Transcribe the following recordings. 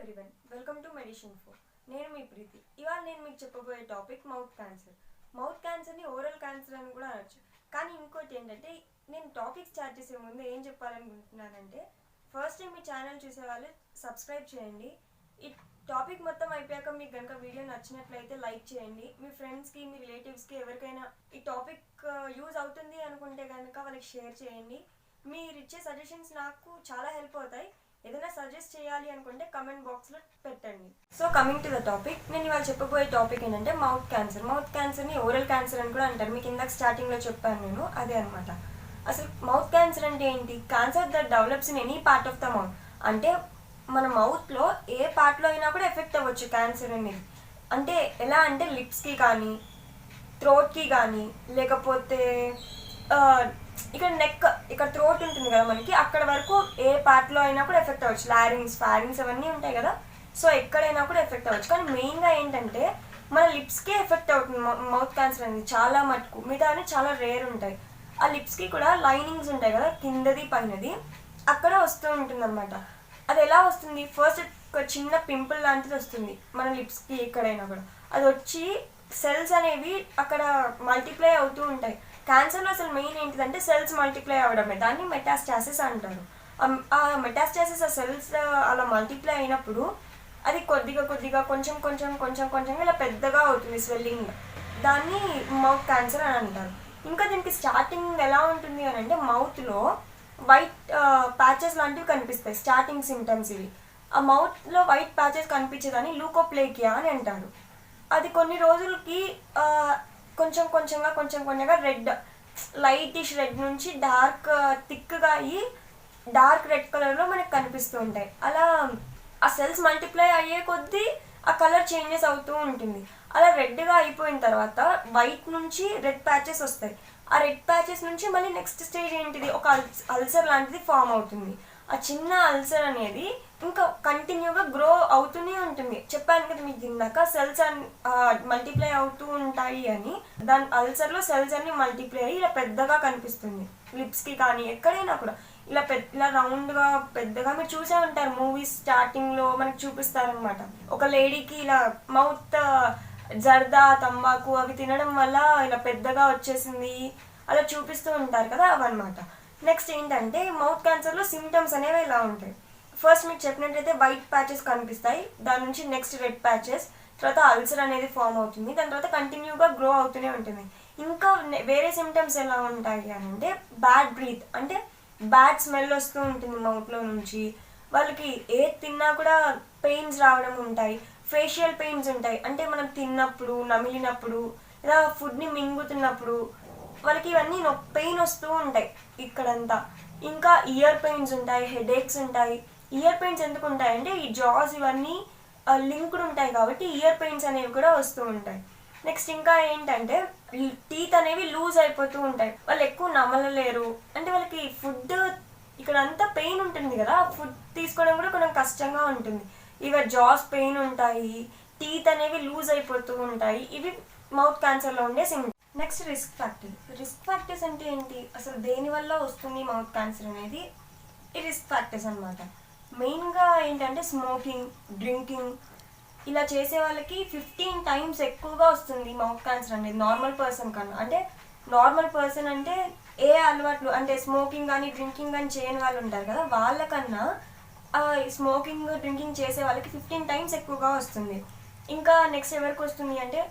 Everyone, welcome to medicine four. నేను మీ ప్రీతి. ఇవాళ నేను మీకు చెప్పబోయే టాపిక్ మౌత్ క్యాన్సర్. మౌత్ క్యాన్సర్ని ఓరల్ క్యాన్సర్ అని కూడా అనొచ్చు. కానీ ఇంకోటి ఏంటంటే, నేను టాపిక్ స్టార్ట్ చేసే ముందు ఏం చెప్పాలనుకుంటున్నానంటే, ఫస్ట్ టైం మీ ఛానల్ చూసే వాళ్ళు సబ్స్క్రైబ్ చేయండి. ఈ టాపిక్ మొత్తం అయిపోయాక మీకు కనుక వీడియో నచ్చినట్లయితే లైక్ చేయండి. మీ ఫ్రెండ్స్కి, మీ రిలేటివ్స్కి ఎవరికైనా ఈ టాపిక్ యూజ్ అవుతుంది అనుకుంటే కనుక వాళ్ళకి షేర్ చేయండి. మీరు ఇచ్చే సజెషన్స్ నాకు చాలా హెల్ప్ అవుతాయి. ఏదైనా సజెస్ట్ చేయాలి అనుకుంటే కమెంట్ బాక్స్లో పెట్టండి. So coming to the topic, నేను ఇవాళ చెప్పబోయే టాపిక్ ఏంటంటే మౌత్ క్యాన్సర్. మౌత్ క్యాన్సర్ని ఓరల్ క్యాన్సర్ అని కూడా అంటారు. మీకు ఇందాక స్టార్టింగ్లో చెప్పాను నేను, అదే అనమాట. అసలు మౌత్ క్యాన్సర్ అంటే ఏంటి? Cancer that develops in any part of the mouth. అంటే మన మౌత్లో ఏ పార్ట్లో అయినా కూడా ఎఫెక్ట్ అవ్వచ్చు క్యాన్సర్ అనేది. అంటే ఎలా అంటే లిప్స్కి కానీ, థ్రోట్కి కానీ, లేకపోతే ఇక్కడ నెక్, ఇక్కడ థ్రోట్ ఉంటుంది కదా మనకి, అక్కడ వరకు ఏ పార్ట్లో అయినా కూడా ఎఫెక్ట్ అవ్వచ్చు. ఫారింగ్స్ అవన్నీ ఉంటాయి కదా, సో ఎక్కడైనా కూడా ఎఫెక్ట్ అవ్వచ్చు. కానీ మెయిన్గా ఏంటంటే మన లిప్స్కే ఎఫెక్ట్ అవుతుంది మౌత్ క్యాన్సర్ అనేది చాలా మటుకు. మిగతా అని చాలా రేర్ ఉంటాయి. ఆ లిప్స్కి కూడా లైనింగ్స్ ఉంటాయి కదా, కిందది పైనది, అక్కడ వస్తూ ఉంటుంది అనమాట. అది ఎలా వస్తుంది? ఫస్ట్ ఒక చిన్న పింపుల్ లాంటిది వస్తుంది మన లిప్స్కి ఎక్కడైనా కూడా. అది వచ్చి సెల్స్ అనేవి అక్కడ మల్టిప్లై అవుతూ ఉంటాయి. క్యాన్సర్లో అసలు మెయిన్ ఏంటిదంటే సెల్స్ మల్టిప్లై అవ్వడమే. దాన్ని మెటాస్టాసిస్ అంటారు. ఆ మెటాస్టాసిస్, ఆ సెల్స్ అలా మల్టిప్లై అయినప్పుడు అది కొద్దిగా కొంచెం ఇలా పెద్దగా అవుతుంది, స్వెల్లింగ్. దాన్ని మౌత్ క్యాన్సర్ అని అంటారు. ఇంకా దీనికి స్టార్టింగ్ ఎలా ఉంటుంది అని అంటే, మౌత్లో వైట్ ప్యాచెస్ లాంటివి కనిపిస్తాయి. స్టార్టింగ్ సిమ్టమ్స్ ఇవి. ఆ మౌత్లో వైట్ ప్యాచెస్ కనిపించేదాన్ని లూకోప్లేకియా అని అంటారు. అది కొన్ని రోజులకి కొంచెంగా రెడ్, లైటిష్ రెడ్ నుంచి డార్క్ థిక్గా అయ్యి డార్క్ రెడ్ కలర్లో మనకు కనిపిస్తూ ఉంటాయి. అలా ఆ సెల్స్ మల్టిప్లై అయ్యే కొద్దీ ఆ కలర్ చేంజెస్ అవుతూ ఉంటుంది. అలా రెడ్గా అయిపోయిన తర్వాత వైట్ నుంచి రెడ్ ప్యాచెస్ వస్తాయి. ఆ రెడ్ ప్యాచెస్ నుంచి మళ్ళీ నెక్స్ట్ స్టేజ్ ఏంటిది, ఒక అల్సర్ లాంటిది ఫామ్ అవుతుంది. ఆ చిన్న అల్సర్ అనేది ఇంకా కంటిన్యూగా గ్రో అవుతూనే ఉంటుంది. చెప్పాను కదా మీకు ఇందాక, సెల్స్ మల్టిప్లై అవుతూ ఉంటాయి అని. దాని అల్సర్లో సెల్స్ అన్ని మల్టిప్లై అయ్యి ఇలా పెద్దగా కనిపిస్తుంది. లిప్స్కి కానీ ఎక్కడైనా కూడా ఇలా రౌండ్గా పెద్దగా మీరు చూసే ఉంటారు. మూవీస్ స్టార్టింగ్లో మనకు చూపిస్తారనమాట. ఒక లేడీకి ఇలా మౌత్ జర్దా, తంబాకు అవి తినడం వల్ల ఇలా పెద్దగా వచ్చేసింది, అలా చూపిస్తూ ఉంటారు కదా, అవన్నమాట. నెక్స్ట్ ఏంటంటే మౌత్ క్యాన్సర్లో సిమ్టమ్స్ అనేవి ఇలా ఉంటాయి. ఫస్ట్ మీకు చెప్పినట్టయితే వైట్ ప్యాచెస్ కనిపిస్తాయి. దాని నుంచి నెక్స్ట్ రెడ్ ప్యాచెస్, తర్వాత అల్సర్ అనేది ఫామ్ అవుతుంది. దాని తర్వాత కంటిన్యూగా గ్రో అవుతూనే ఉంటుంది. ఇంకా వేరే సిమ్టమ్స్ ఎలా ఉంటాయి అని అంటే, బ్యాడ్ బ్రీత్, అంటే బ్యాడ్ స్మెల్ వస్తూ ఉంటుంది మౌత్లో నుంచి. వాళ్ళకి ఏది తిన్నా కూడా పెయిన్స్ రావడం ఉంటాయి. ఫేషియల్ పెయిన్స్ ఉంటాయి, అంటే మనం తిన్నప్పుడు, నమిలినప్పుడు, లేదా ఫుడ్ని మింగుతున్నప్పుడు వాళ్ళకి ఇవన్నీ పెయిన్ వస్తూ ఉంటాయి ఇక్కడంతా. ఇంకా ఇయర్ పెయిన్స్ ఉంటాయి, హెడేక్స్ ఉంటాయి. ఇయర్ పెయిన్స్ ఎందుకు ఉంటాయంటే ఈ జాస్ ఇవన్నీ లింక్డ్ ఉంటాయి కాబట్టి ఇయర్ పెయిన్స్ అనేవి కూడా వస్తూ ఉంటాయి. నెక్స్ట్ ఇంకా ఏంటంటే టీత్ అనేవి లూజ్ అయిపోతూ ఉంటాయి. వాళ్ళు ఎక్కువ నమలలేరు, అంటే వాళ్ళకి ఫుడ్ ఇక్కడ అంతా పెయిన్ ఉంటుంది కదా, ఫుడ్ తీసుకోవడం కూడా కొంచెం కష్టంగా ఉంటుంది. ఇవి జాస్ పెయిన్ ఉంటాయి, టీత్ అనేవి లూజ్ అయిపోతూ ఉంటాయి. ఇవి మౌత్ క్యాన్సర్లో ఉండే సిమ్టమ్స్. నెక్స్ట్ రిస్క్ ఫ్యాక్టర్స్ అంటే ఏంటి? అసలు దేనివల్ల వస్తుంది మౌత్ క్యాన్సర్ అనేది? ఈ రిస్క్ ఫ్యాక్టర్స్ అనమాట. మెయిన్గా ఏంటంటే స్మోకింగ్, డ్రింకింగ్ ఇలా చేసే వాళ్ళకి 15 times ఎక్కువగా వస్తుంది మౌత్ క్యాన్సర్ అనేది నార్మల్ పర్సన్ కన్నా. అంటే నార్మల్ పర్సన్ అంటే ఏ అలవాట్లు, అంటే స్మోకింగ్ కానీ డ్రింకింగ్ కానీ చేయని వాళ్ళు ఉంటారు కదా, వాళ్ళకన్నా స్మోకింగ్ డ్రింకింగ్ చేసే వాళ్ళకి 15 times ఎక్కువగా వస్తుంది. ఇంకా నెక్స్ట్ ఎవరికి వస్తుంది అంటే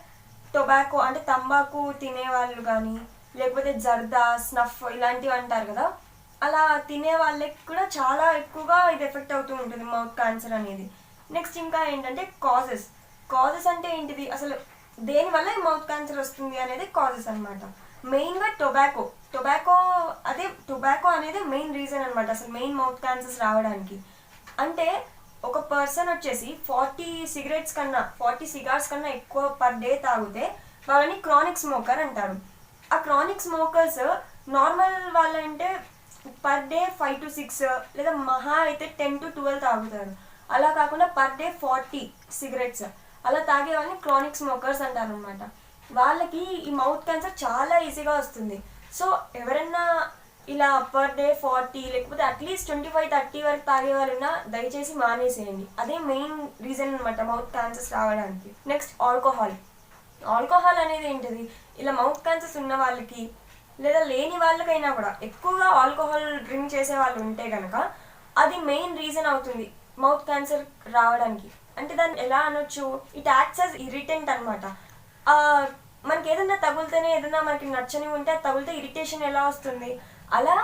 టొబాకో, అంటే తంబాకు తినేవాళ్ళు కానీ, లేకపోతే జర్దా, స్నఫ్ ఇలాంటివి అంటారు కదా, అలా తినే వాళ్ళకి కూడా చాలా ఎక్కువగా ఇది ఎఫెక్ట్ అవుతూ ఉంటుంది మౌత్ క్యాన్సర్ అనేది. నెక్స్ట్ ఇంకా ఏంటంటే కాజెస్ అంటే ఏంటిది, అసలు దేనివల్ల ఈ మౌత్ క్యాన్సర్ వస్తుంది అనేది కాజెస్ అనమాట. మెయిన్గా టొబాకో అనేది మెయిన్ రీజన్ అనమాట అసలు మెయిన్ మౌత్ క్యాన్సర్స్ రావడానికి. అంటే ఒక పర్సన్ వచ్చేసి 40 సిగార్స్ కన్నా ఎక్కువ పర్ డే తాగితే వాళ్ళని క్రానిక్ స్మోకర్ అంటారు. ఆ క్రానిక్ స్మోకర్స్ నార్మల్ వాళ్ళంటే పర్ డే 5 to 6 లేదా మహా అయితే 10 to 12 తాగుతారు. అలా కాకుండా పర్ డే 40 సిగరెట్స్ అలా తాగే వాళ్ళని క్రానిక్ స్మోకర్స్ అంటారు అనమాట. వాళ్ళకి ఈ మౌత్ క్యాన్సర్ చాలా ఈజీగా వస్తుంది. సో ఎవరైనా ఇలా పర్ డే 40 లేకపోతే అట్లీస్ట్ 25-30 వరకు తాగే వాళ్ళున్నా దయచేసి మానేసేయండి. అదే మెయిన్ రీజన్ అనమాట మౌత్ క్యాన్సర్స్ రావడానికి. నెక్స్ట్ ఆల్కహాల్ అనేది ఏంటిది, ఇలా మౌత్ క్యాన్సర్స్ ఉన్న వాళ్ళకి లేదా లేని వాళ్ళకైనా కూడా ఎక్కువగా ఆల్కహాల్ డ్రింక్ చేసే వాళ్ళు ఉంటే కనుక అది మెయిన్ రీజన్ అవుతుంది మౌత్ క్యాన్సర్ రావడానికి. అంటే దాన్ని ఎలా అనొచ్చు, ఇట్ యాక్ట్స్ యాజ్ ఇరిటెంట్ అనమాట. మనకి ఏదైనా తగులుతేనే, ఏదైనా మనకి నచ్చని ఉంటే అది తగిలితే ఇరిటేషన్ ఎలా వస్తుంది, అలా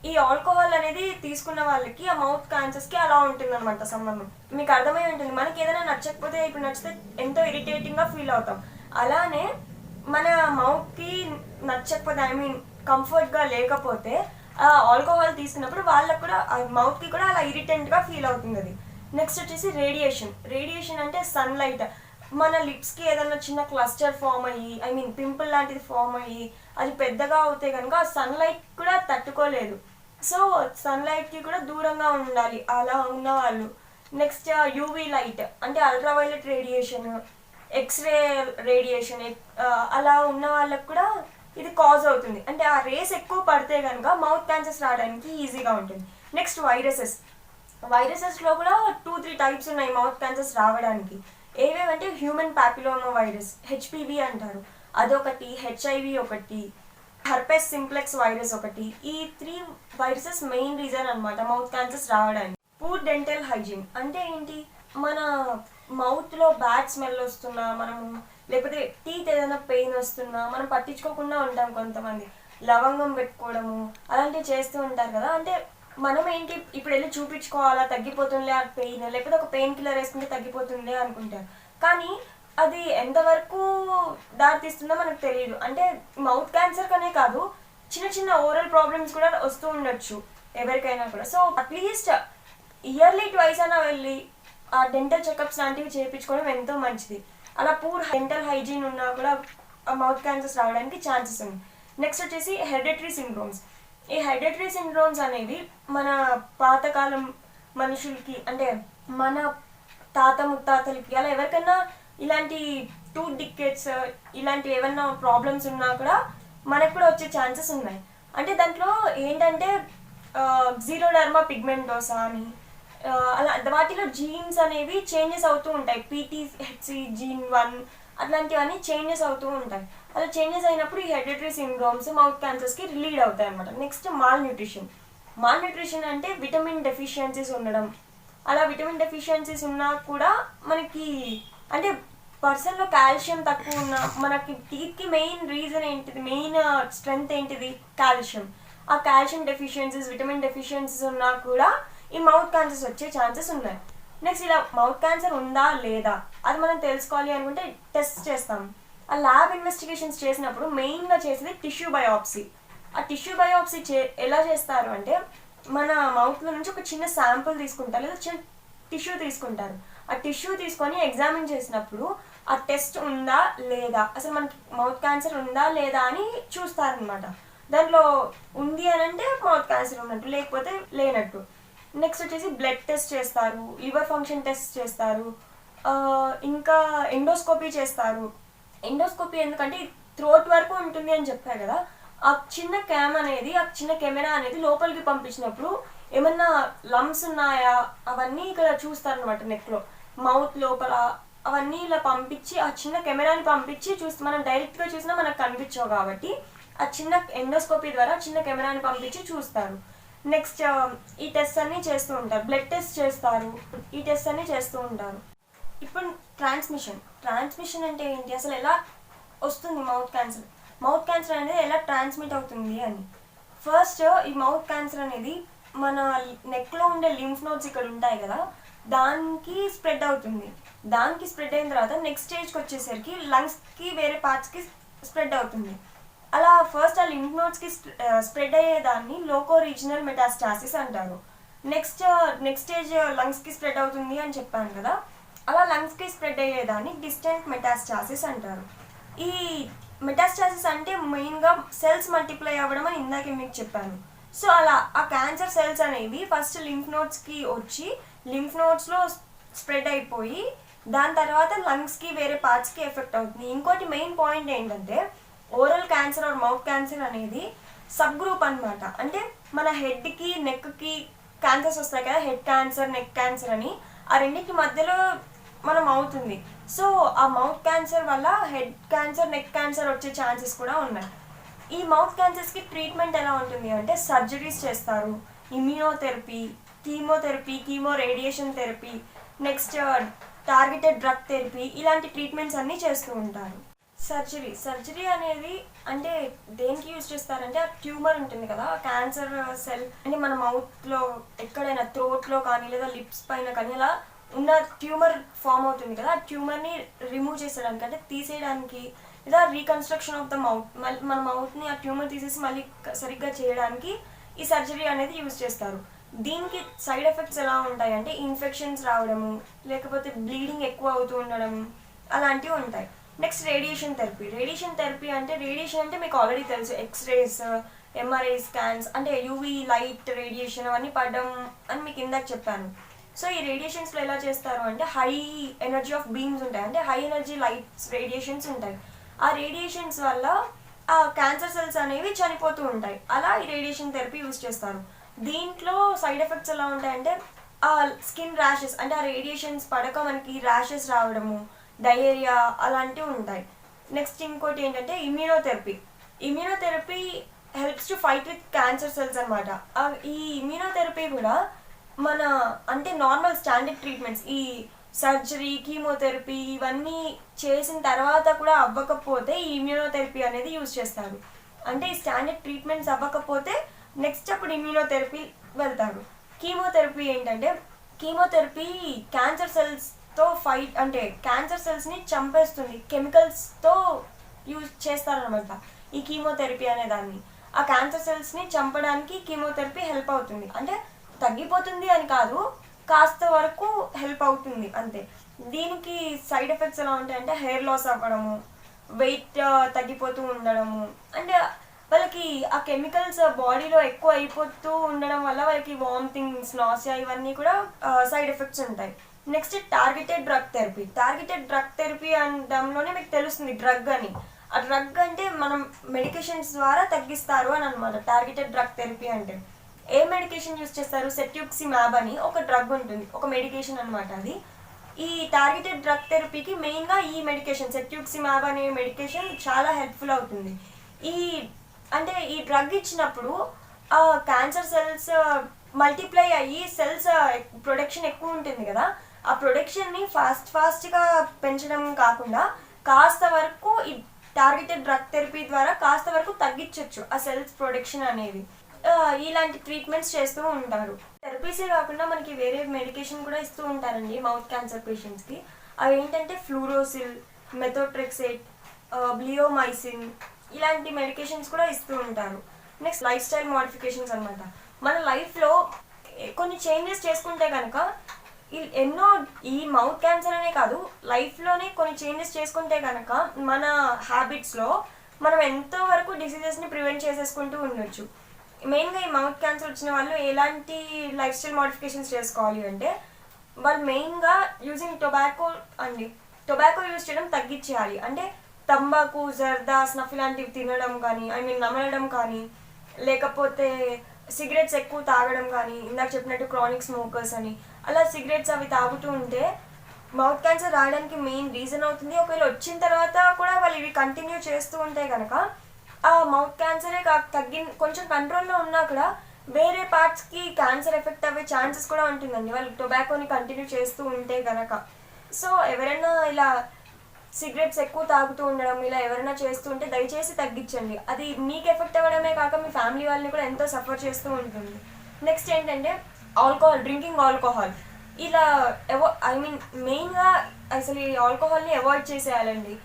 ఈ ఆల్కహాల్ అనేది తీసుకున్న వాళ్ళకి ఆ మౌత్ క్యాన్సర్స్కి అలా ఉంటుంది అనమాట సంబంధం. మీకు అర్థమై ఉంటుంది, మనకి ఏదైనా నచ్చకపోతే, ఇప్పుడు నచ్చితే ఎంతో ఇరిటేటింగ్గా ఫీల్ అవుతాం. అలానే మన మౌత్కి నచ్చకపోతే, ఐ మీన్ కంఫర్ట్గా లేకపోతే ఆల్కహాల్ తీసుకున్నప్పుడు వాళ్ళకు కూడా మౌత్కి కూడా అలా ఇరిటెంట్గా ఫీల్ అవుతుంది అది. నెక్స్ట్ వచ్చేసి రేడియేషన్ అంటే సన్లైట్. మన లిప్స్కి ఏదైనా చిన్న క్లస్టర్ ఫామ్ అయ్యి, ఐ మీన్ పింపుల్ లాంటిది ఫామ్ అయ్యి అది పెద్దగా అవుతే కనుక ఆ సన్లైట్ కూడా తట్టుకోలేదు. సో సన్లైట్కి కూడా దూరంగా ఉండాలి అలా ఉన్న వాళ్ళు. నెక్స్ట్ యూవీ లైట్ అంటే అల్ట్రావైలెట్ రేడియేషన్, ఎక్స్రే రేడియేషన్, అలా ఉన్న వాళ్ళకు కూడా ఇది కాజ్ అవుతుంది. అంటే ఆ రేస్ ఎక్కువ పడితే కనుక మౌత్ క్యాన్సర్స్ రావడానికి ఈజీగా ఉంటుంది. నెక్స్ట్ వైరసెస్లో కూడా 2-3 టైప్స్ ఉన్నాయి మౌత్ క్యాన్సర్స్ రావడానికి. ఏవేవంటే హ్యూమన్ ప్యాపిలోమా వైరస్, హెచ్పివి అంటారు, అదొకటి, హెచ్ఐవి ఒకటి, హర్పెస్ సింప్లెక్స్ వైరస్ ఒకటి. ఈ 3 వైరసెస్ మెయిన్ రీజన్ అనమాట మౌత్ క్యాన్సర్స్ రావడానికి. పూర్ డెంటల్ హైజీన్ అంటే ఏంటి, మన మౌత్లో బ్యాడ్ స్మెల్ వస్తున్నా, మనము లేకపోతే టీత్ ఏదైనా పెయిన్ వస్తున్నా మనం పట్టించుకోకుండా ఉంటాం. కొంతమంది లవంగం పెట్టుకోవడము అలాంటివి చేస్తూ ఉంటారు కదా. అంటే మనం ఏంటి, ఇప్పుడు వెళ్ళి చూపించుకోవాలా, తగ్గిపోతుందిలే ఆ పెయిన్, లేకపోతే ఒక పెయిన్ కిల్లర్ వేసుకుంటే తగ్గిపోతుందిలే అనుకుంటారు. కానీ అది ఎంతవరకు దారితీస్తుందో మనకు తెలియదు. అంటే మౌత్ క్యాన్సర్ కనే కాదు, చిన్న ఓరల్ ప్రాబ్లమ్స్ కూడా వస్తూ ఉండొచ్చు ఎవరికైనా కూడా. సో అట్లీస్ట్ ఇయర్లీ 2 అయినా వెళ్ళి ఆ డెంటల్ చెకప్స్ లాంటివి చేయించుకోవడం ఎంతో మంచిది. అలా పూర్ డెంటల్ హైజీన్ ఉన్నా కూడా మౌత్ క్యాన్సర్స్ రావడానికి ఛాన్సెస్ ఉంది. నెక్స్ట్ వచ్చేసి హెరిడిటరీ సిండ్రోమ్స్. ఈ హెరిడిటరీ సిండ్రోమ్స్ అనేవి మన పాతకాలం మనుషులకి, అంటే మన తాత ముత్తాతలకి, అలా ఎవరికైనా ఇలాంటి టూత్ డికేట్స్ ఇలాంటి ఏమన్నా ప్రాబ్లమ్స్ ఉన్నా కూడా మనకు కూడా వచ్చే ఛాన్సెస్ ఉన్నాయి. అంటే దాంట్లో ఏంటంటే జీరోడర్మా పిగ్మెంటోసా అని అలా వాటిలో జీన్స్ అనేవి చేంజెస్ అవుతూ ఉంటాయి. PTHC జీన్ 1 అట్లాంటివన్నీ చేంజెస్ అవుతూ ఉంటాయి. అలా చేంజెస్ అయినప్పుడు ఈ హెరిడిటరీ సిండ్రోమ్స్ మౌత్ క్యాన్సర్స్కి రిలీడ్ అవుతాయి అనమాట. నెక్స్ట్ మాల్ న్యూట్రిషన్ అంటే విటమిన్ డెఫిషియన్సీస్ ఉండడం. అలా విటమిన్ డెఫిషియన్సీస్ ఉన్నా కూడా మనకి, అంటే పర్సన్లో కాల్షియం తక్కువ ఉన్న, మనకి టీత్కి మెయిన్ రీజన్ ఏంటిది, మెయిన్ స్ట్రెంగ్త్ ఏంటిది, కాల్షియం. ఆ కాల్షియం డెఫిషియన్సీస్, విటమిన్ డెఫిషియన్సీస్ ఉన్నా కూడా ఈ మౌత్ క్యాన్సర్స్ వచ్చే ఛాన్సెస్ ఉన్నాయి. నెక్స్ట్ ఇలా మౌత్ క్యాన్సర్ ఉందా లేదా అది మనం తెలుసుకోవాలి అనుకుంటే టెస్ట్ చేస్తాం. ఆ ల్యాబ్ ఇన్వెస్టిగేషన్స్ చేసినప్పుడు మెయిన్గా చేసేది టిష్యూ బయాప్సీ. ఆ టిష్యూ బయాప్సీ ఎలా చేస్తారు అంటే, మన మౌత్లో నుంచి ఒక చిన్న శాంపుల్ తీసుకుంటారు, లేదా చిన్న టిష్యూ తీసుకుంటారు. ఆ టిష్యూ తీసుకొని ఎగ్జామిన్ చేసినప్పుడు ఆ టెస్ట్ ఉందా లేదా, అసలు మనకి మౌత్ క్యాన్సర్ ఉందా లేదా అని చూస్తారనమాట. దాంట్లో ఉంది అని అంటే మౌత్ క్యాన్సర్ ఉన్నట్టు, లేకపోతే లేనట్టు. నెక్స్ట్ వచ్చేసి బ్లడ్ టెస్ట్ చేస్తారు, లివర్ ఫంక్షన్ టెస్ట్ చేస్తారు, ఇంకా ఎండోస్కోపీ చేస్తారు. ఎండోస్కోపీ ఎందుకంటే థ్రోట్ వరకు ఉంటుంది అని చెప్పారు కదా, ఆ చిన్న కెమెరా అనేది లోపలికి పంపించినప్పుడు ఏమన్నా లమ్స్ ఉన్నాయా అవన్నీ ఇక్కడ చూస్తారనమాట. నెక్లో మౌత్ లోపల అవన్నీ ఇలా పంపించి, ఆ చిన్న కెమెరాని పంపించి చూస్తే, మనం డైరెక్ట్గా చూసినా మనకు కనిపించవు కాబట్టి ఆ చిన్న ఎండోస్కోపీ ద్వారా చిన్న కెమెరాని పంపించి చూస్తారు. నెక్స్ట్ ఈ టెస్ట్ అన్నీ చేస్తూ ఉంటారు, బ్లడ్ టెస్ట్ చేస్తారు, ఈ టెస్ట్ అన్నీ చేస్తూ ఉంటారు. ఇప్పుడు ట్రాన్స్మిషన్ అంటే ఏంటి, అసలు ఎలా వస్తుంది మౌత్ క్యాన్సర్ అనేది ఎలా ట్రాన్స్మిట్ అవుతుంది అని. ఫస్ట్ ఈ మౌత్ క్యాన్సర్ అనేది మన నెక్లో ఉండే లింఫ్ నోడ్స్ ఇక్కడ ఉంటాయి కదా, దానికి స్ప్రెడ్ అవుతుంది. దానికి స్ప్రెడ్ అయిన తర్వాత నెక్స్ట్ స్టేజ్కి వచ్చేసరికి లంగ్స్కి, వేరే పార్ట్స్కి స్ప్రెడ్ అవుతుంది. అలా ఫస్ట్ ఆ లింఫ్ నోడ్స్కి స్ప్రెడ్ అయ్యేదాన్ని లోకో రీజనల్ మెటాస్టాసిస్ అంటారు. నెక్స్ట్ స్టేజ్ లంగ్స్కి స్ప్రెడ్ అవుతుంది అని చెప్పాను కదా, అలా లంగ్స్కి స్ప్రెడ్ అయ్యేదాన్ని డిస్టెంట్ మెటాస్టాసిస్ అంటారు. ఈ మెటాస్టాసిస్ అంటే మెయిన్గా సెల్స్ మల్టిప్లై అవ్వడం అని ఇందాక మీకు చెప్పాను. సో అలా ఆ క్యాన్సర్ సెల్స్ అనేవి ఫస్ట్ లింఫ్ నోడ్స్కి వచ్చి లింఫ్ నోడ్స్లో స్ప్రెడ్ అయిపోయి దాని తర్వాత లంగ్స్కి, వేరే పార్ట్స్కి ఎఫెక్ట్ అవుతుంది. ఇంకోటి మెయిన్ పాయింట్ ఏంటంటే, oral cancer are mouth cancer అనేది సబ్ గ్రూప్ అనమాట. అంటే మన హెడ్కి నెక్కి క్యాన్సర్స్ వస్తాయి కదా, హెడ్ క్యాన్సర్ నెక్ క్యాన్సర్ అని, ఆ రెండింటి మధ్యలో మన మౌత్ ఉంది. సో ఆ మౌత్ క్యాన్సర్ వల్ల హెడ్ క్యాన్సర్ నెక్ క్యాన్సర్ వచ్చే ఛాన్సెస్ కూడా ఉన్నాయి. ఈ మౌత్ క్యాన్సర్స్కి ట్రీట్మెంట్ ఎలా ఉంటుంది అంటే సర్జరీస్ చేస్తారు, immunotherapy, chemo radiation therapy, next targeted drug therapy, ఇలాంటి ట్రీట్మెంట్స్ అన్నీ చేస్తూ ఉంటారు. సర్జరీ అనేది అంటే దేనికి యూజ్ చేస్తారంటే, ఆ ట్యూమర్ ఉంటుంది కదా, క్యాన్సర్ సెల్ అంటే మన మౌత్లో ఎక్కడైనా థ్రోట్లో కానీ లేదా లిప్స్ పైన కానీ అలా ఉన్న ట్యూమర్ ఫామ్ అవుతుంది కదా, ఆ ట్యూమర్ని రిమూవ్ చేసేయడానికి అంటే తీసేయడానికి, లేదా రీకన్స్ట్రక్షన్ ఆఫ్ ద మౌత్, మన మౌత్ని ఆ ట్యూమర్ తీసేసి మళ్ళీ సరిగ్గా చేయడానికి ఈ సర్జరీ అనేది యూజ్ చేస్తారు. దీనికి సైడ్ ఎఫెక్ట్స్ ఎలా ఉంటాయి అంటే ఇన్ఫెక్షన్స్ రావడము, లేకపోతే బ్లీడింగ్ ఎక్కువ అవుతూ ఉండడము, అలాంటివి ఉంటాయి. నెక్స్ట్ రేడియేషన్ థెరపీ అంటే రేడియేషన్ అంటే మీకు ఆల్రెడీ తెలుసు, ఎక్స్రేస్, ఎంఆర్ఐ స్కాన్స్, అంటే యూవీ లైట్ రేడియేషన్ అవన్నీ పడడం అని మీకు ఇందాక చెప్పాను. సో ఈ రేడియేషన్స్లో ఎలా చేస్తారు అంటే హై ఎనర్జీ ఆఫ్ బీమ్స్ ఉంటాయి, అంటే హై ఎనర్జీ లైట్స్ రేడియేషన్స్ ఉంటాయి. ఆ రేడియేషన్స్ వల్ల ఆ క్యాన్సర్ సెల్స్ అనేవి చనిపోతూ ఉంటాయి. అలా ఈ రేడియేషన్ థెరపీ యూజ్ చేస్తారు. దీంట్లో సైడ్ ఎఫెక్ట్స్ ఎలా ఉంటాయంటే ఆ స్కిన్ ర్యాషెస్, అంటే ఆ రేడియేషన్స్ పడక మనకి ర్యాషెస్ రావడము, డయేరియా అలాంటివి ఉంటాయి. నెక్స్ట్ ఇంకోటి ఏంటంటే immunotherapy helps to fight with cancer cells అనమాట. ఈ ఇమ్యూనోథెరపీ కూడా మన అంటే నార్మల్ స్టాండర్డ్ ట్రీట్మెంట్స్, ఈ సర్జరీ, కీమోథెరపీ ఇవన్నీ చేసిన తర్వాత కూడా అవ్వకపోతే ఈ ఇమ్యూనోథెరపీ అనేది యూజ్ చేస్తారు. అంటే ఈ స్టాండర్డ్ ట్రీట్మెంట్స్ అవ్వకపోతే నెక్స్ట్ అప్పుడు ఇమ్యూనోథెరపీ వెళ్తారు. కీమోథెరపీ ఏంటంటే కీమోథెరపీ క్యాన్సర్ సెల్స్తో ఫైట్, అంటే క్యాన్సర్ సెల్స్ని చంపేస్తుంది, కెమికల్స్తో యూజ్ చేస్తారనమాట ఈ కీమోథెరపీ అనే దాన్ని. ఆ క్యాన్సర్ సెల్స్ని చంపడానికి కీమోథెరపీ హెల్ప్ అవుతుంది. అంటే తగ్గిపోతుంది అని కాదు, కాస్త వరకు హెల్ప్ అవుతుంది అంతే. దీనికి సైడ్ ఎఫెక్ట్స్ ఎలా ఉంటాయంటే హెయిర్ లాస్ అవ్వడము, వెయిట్ తగ్గిపోతూ ఉండడము, అంటే వాళ్ళకి ఆ కెమికల్స్ బాడీలో ఎక్కువ అయిపోతూ ఉండడం వల్ల వాళ్ళకి వామిటింగ్స్, నాసియా ఇవన్నీ కూడా సైడ్ ఎఫెక్ట్స్ ఉంటాయి. నెక్స్ట్ టార్గెటెడ్ డ్రగ్ థెరపీ అనడంలోనే మీకు తెలుస్తుంది డ్రగ్ అని. ఆ డ్రగ్ అంటే మనం మెడికేషన్స్ ద్వారా తగ్గిస్తారు అని అనమాట టార్గెటెడ్ డ్రగ్ థెరపీ అంటే. ఏ మెడికేషన్ యూజ్ చేస్తారు? సెట్యూక్సిమాబ్ అని ఒక డ్రగ్ ఉంటుంది, ఒక మెడికేషన్ అనమాట అది. ఈ టార్గెటెడ్ డ్రగ్ థెరపీకి మెయిన్గా ఈ మెడికేషన్ సెట్యూక్సిమాబ్ అనే మెడికేషన్ చాలా హెల్ప్ఫుల్ అవుతుంది. ఈ డ్రగ్ ఇచ్చినప్పుడు ఆ క్యాన్సర్ సెల్స్ మల్టిప్లై అయ్యి సెల్స్ ప్రొడక్షన్ ఎక్కువ ఉంటుంది కదా, ఆ ప్రొడక్షన్ని ఫాస్ట్గా పెంచడం కాకుండా కాస్త వరకు ఈ టార్గెటెడ్ డ్రగ్ థెరపీ ద్వారా కాస్త వరకు తగ్గించవచ్చు ఆ సెల్స్ ప్రొడక్షన్ అనేది. ఇలాంటి ట్రీట్మెంట్స్ చేస్తూ ఉంటారు. థెరపీసే కాకుండా మనకి వేరే మెడికేషన్ కూడా ఇస్తూ ఉంటారండి మౌత్ క్యాన్సర్ పేషెంట్స్కి. అవి ఏంటంటే ఫ్లూరోసిల్, మెథోట్రెక్సేట్, బ్లియోమైసిన్, ఇలాంటి మెడికేషన్స్ కూడా ఇస్తూ ఉంటారు. నెక్స్ట్ లైఫ్ స్టైల్ మోడిఫికేషన్స్ అనమాట. మన లైఫ్లో కొన్ని చేంజెస్ చేసుకుంటే కనుక ఈ మౌత్ క్యాన్సర్ అనే కాదు, లైఫ్లోనే కొన్ని చేంజెస్ చేసుకుంటే కనుక మన హ్యాబిట్స్లో మనం ఎంతో వరకు డిసీజెస్ని ప్రివెంట్ చేసేసుకుంటూ ఉండొచ్చు. మెయిన్గా ఈ మౌత్ క్యాన్సర్ వచ్చిన వాళ్ళు ఎలాంటి లైఫ్ స్టైల్ మోడిఫికేషన్స్ చేసుకోవాలి అంటే, వాళ్ళు మెయిన్గా యూజింగ్ టొబాకో యూజ్ చేయడం తగ్గించేయాలి. అంటే తంబాకు, జర్దా, స్నఫ్ ఇలాంటివి తినడం కానీ, నమలడం కానీ, లేకపోతే సిగరెట్స్ ఎక్కువ తాగడం కానీ, ఇందాక చెప్పినట్టు క్రానిక్ స్మోకర్స్ అని, అలా సిగరెట్స్ అవి తాగుతూ ఉంటే మౌత్ క్యాన్సర్ రావడానికి మెయిన్ రీజన్ అవుతుంది. ఒకవేళ వచ్చిన తర్వాత కూడా వాళ్ళు ఇవి కంటిన్యూ చేస్తూ ఉంటే కనుక ఆ మౌత్ క్యాన్సరే కొంచెం కంట్రోల్లో ఉన్నా కూడా వేరే పార్ట్స్కి క్యాన్సర్ ఎఫెక్ట్ అయ్యే ఛాన్సెస్ కూడా ఉంటుందండి వాళ్ళు టొబాకోని కంటిన్యూ చేస్తూ ఉంటే కనుక. సో ఎవరైనా ఇలా సిగరెట్స్ ఎక్కువ తాగుతూ ఉండడం ఇలా ఎవరైనా చేస్తూ ఉంటే దయచేసి తగ్గించండి. అది మీకు ఎఫెక్ట్ అవ్వడమే కాక మీ ఫ్యామిలీ వాళ్ళని కూడా ఎంతో సఫర్ చేస్తూ ఉంటుంది. నెక్స్ట్ ఏంటంటే డ్రింకింగ్ ఆల్కహాల్. ఇలా మెయిన్గా అసలు ఈ ఆల్కహాల్ని అవాయిడ్ చేసేయాలండి.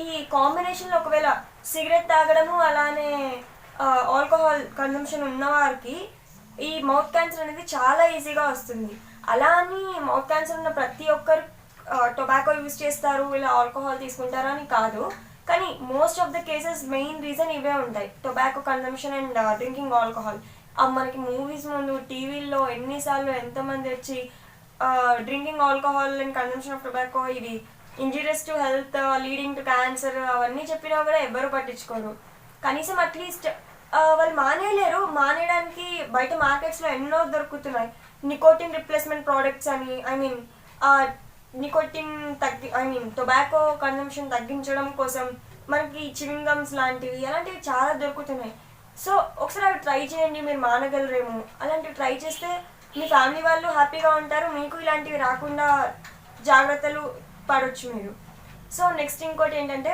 ఈ కాంబినేషన్లో ఒకవేళ సిగరెట్ తాగడము అలానే ఆల్కహాల్ కన్జంప్షన్ ఉన్నవారికి ఈ మౌత్ క్యాన్సర్ అనేది చాలా ఈజీగా వస్తుంది. అలా అని మౌత్ క్యాన్సర్ ఉన్న ప్రతి ఒక్కరు టొబాకో యూజ్ చేస్తారు, ఇలా ఆల్కహాల్ తీసుకుంటారు అని కాదు. కానీ most of the cases main reason ఇవే ఉంటాయి, tobacco consumption and drinking alcohol. మనకి మూవీస్ ముందు టీవీల్లో ఎన్నిసార్లు ఎంతమంది వచ్చి drinking alcohol and consumption of tobacco ఇవి injurious to health, leading to cancer అవన్నీ చెప్పినా కూడా ఎవ్వరు పట్టించుకోరు. కనీసం అట్లీస్ట్ వాళ్ళు మానేయలేరు. మానేయడానికి బయట మార్కెట్స్లో ఎన్నో దొరుకుతున్నాయి. నికోటిన్ రిప్లేస్మెంట్ ప్రోడక్ట్స్ అని, I mean nicotine tobacco consumption తగ్గించడం కోసం మనకి చివింగ్ గమ్స్ లాంటివి అలాంటివి చాలా దొరుకుతున్నాయి. సో ఒకసారి అవి ట్రై చేయండి, మీరు మానగలరేమో. అలాంటివి ట్రై చేస్తే మీ ఫ్యామిలీ వాళ్ళు హ్యాపీగా ఉంటారు, మీకు ఇలాంటివి రాకుండా జాగ్రత్తలు పడవచ్చు మీరు. సో నెక్స్ట్ ఇంకోటి ఏంటంటే,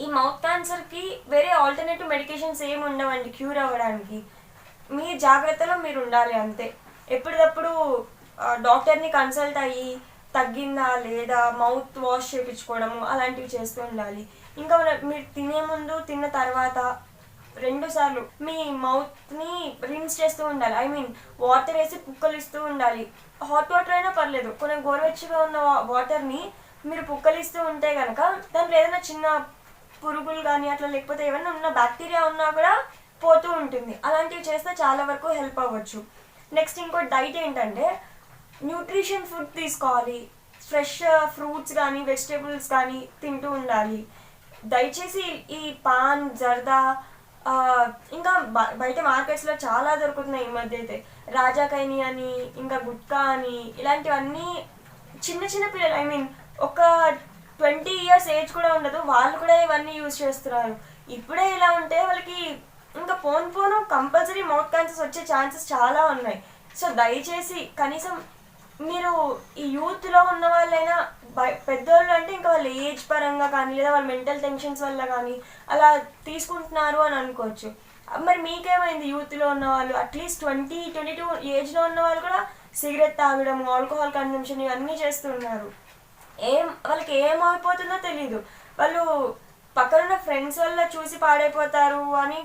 ఈ మౌత్ క్యాన్సర్కి వేరే ఆల్టర్నేటివ్ మెడికేషన్స్ ఏమి ఉండవండి క్యూర్ అవ్వడానికి. మీ జాగ్రత్తలో మీరు ఉండాలి అంతే. ఎప్పటికప్పుడు డాక్టర్ని కన్సల్ట్ అయ్యి తగ్గిందా లేదా మౌత్ వాష్ చేయించుకోవడము అలాంటివి చేస్తూ ఉండాలి. ఇంకా మీరు తినే ముందు తిన్న తర్వాత 2 సార్లు మీ మౌత్ని రిన్స్ చేస్తూ ఉండాలి. ఐ మీన్ వాటర్ వేసి పుక్కలిస్తూ ఉండాలి. హాట్ వాటర్ అయినా పర్లేదు, కొంచెం గోరువెచ్చగా ఉన్న వాటర్ని మీరు పుక్కలిస్తూ ఉంటే కనుక దాంట్లో ఏదైనా చిన్న పురుగులు కానీ అట్లా లేకపోతే ఏమైనా ఉన్న బ్యాక్టీరియా ఉన్నా కూడా పోతూ ఉంటుంది. అలాంటివి చేస్తే చాలా వరకు హెల్ప్ అవ్వచ్చు. నెక్స్ట్ ఇంకో డైట్ ఏంటంటే, న్యూట్రిషన్ ఫుడ్ తీసుకోవాలి. ఫ్రెష్ ఫ్రూట్స్ కానీ వెజిటేబుల్స్ కానీ తింటూ ఉండాలి. దయచేసి ఈ పాన్ జర్దా ఇంకా బయట మార్కెట్స్లో చాలా దొరుకుతున్నాయి ఈ మధ్య అయితే. రాజాకైని అని ఇంకా గుట్కా అని ఇలాంటివన్నీ చిన్న చిన్న పిల్లలు, ఐ మీన్ ఒక 20 years ఏజ్ కూడా ఉండదు, వాళ్ళు కూడా ఇవన్నీ యూజ్ చేస్తున్నారు. ఇప్పుడే ఇలా ఉంటే వాళ్ళకి ఇంకా పోను కంపల్సరీ మౌత్ క్యాన్సర్స్ వచ్చే ఛాన్సెస్ చాలా ఉన్నాయి. సో దయచేసి కనీసం మీరు ఈ యూత్లో ఉన్న వాళ్ళైనా పెద్దోళ్ళు అంటే ఇంకా వాళ్ళ ఏజ్ పరంగా కానీ లేదా వాళ్ళ మెంటల్ టెన్షన్స్ వల్ల కానీ అలా తీసుకుంటున్నారు అని అనుకోవచ్చు. మరి మీకేమైంది? యూత్లో ఉన్న వాళ్ళు అట్లీస్ట్ 20-22 ఏజ్లో ఉన్న వాళ్ళు కూడా సిగరెట్ తాగడం, ఆల్కహాల్ కన్సంప్షన్ ఇవన్నీ చేస్తున్నారు. వాళ్ళకి ఏమైపోతుందో తెలీదు. వాళ్ళు పక్కనున్న ఫ్రెండ్స్ వల్ల చూసి పాడైపోతారు అని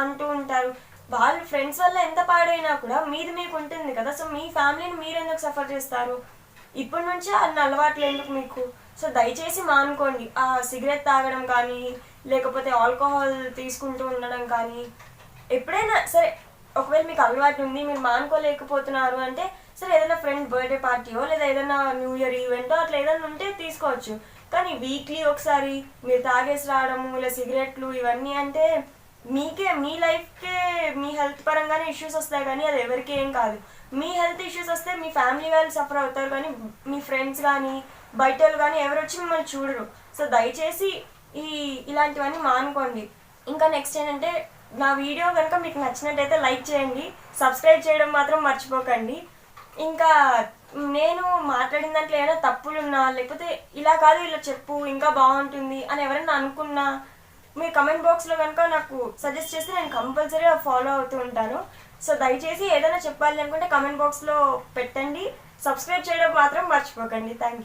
అంటూ ఉంటారు. వాళ్ళ ఫ్రెండ్స్ వల్ల ఎంత పాడైనా కూడా మీది మీకు ఉంటుంది కదా. సో మీ ఫ్యామిలీని మీరు ఎందుకు సఫర్ చేస్తారు? ఇప్పటి నుంచే అన్ని అలవాట్లు ఎందుకు మీకు? సో దయచేసి మానుకోండి. సిగరెట్ తాగడం కానీ లేకపోతే ఆల్కహాల్ తీసుకుంటూ ఉండడం కానీ. ఎప్పుడైనా సరే ఒకవేళ మీకు అలవాటు ఉంది, మీరు మానుకోలేకపోతున్నారు అంటే సరే ఏదైనా ఫ్రెండ్ బర్త్డే పార్టీయో లేదా ఏదైనా న్యూ ఇయర్ ఈవెంటో అట్లా ఏదైనా ఉంటే తీసుకోవచ్చు. కానీ వీక్లీ ఒకసారి మీరు తాగేసి రావడము ఇలా సిగరెట్లు ఇవన్నీ అంటే మీకే, మీ లైఫ్కే, మీ హెల్త్ పరంగానే ఇష్యూస్ వస్తాయి కానీ అది ఎవరికి ఏం కాదు. మీ హెల్త్ ఇష్యూస్ వస్తే మీ ఫ్యామిలీ వాళ్ళు సఫర్ అవుతారు కానీ మీ ఫ్రెండ్స్ కానీ బయట వాళ్ళు కానీ ఎవరు వచ్చి మిమ్మల్ని చూడరు. సో దయచేసి ఇలాంటివన్నీ మానుకోండి. ఇంకా నెక్స్ట్ ఏంటంటే, నా వీడియో కనుక మీకు నచ్చినట్టయితే లైక్ చేయండి, సబ్స్క్రైబ్ చేయడం మాత్రం మర్చిపోకండి. ఇంకా నేను మాట్లాడిన దాంట్లో ఏమైనా తప్పులున్నా లేకపోతే ఇలా కాదు ఇలా చెప్పు ఇంకా బాగుంటుంది అని ఎవరైనా అనుకున్నా మీరు కమెంట్ బాక్స్లో కనుక నాకు సజెస్ట్ చేస్తే నేను కంపల్సరీ ఫాలో అవుతూ ఉంటాను. సో దయచేసి ఏదైనా చెప్పాలి అనుకుంటే కమెంట్ బాక్స్లో పెట్టండి. సబ్స్క్రైబ్ చేయడం మాత్రం మర్చిపోకండి. Thank you.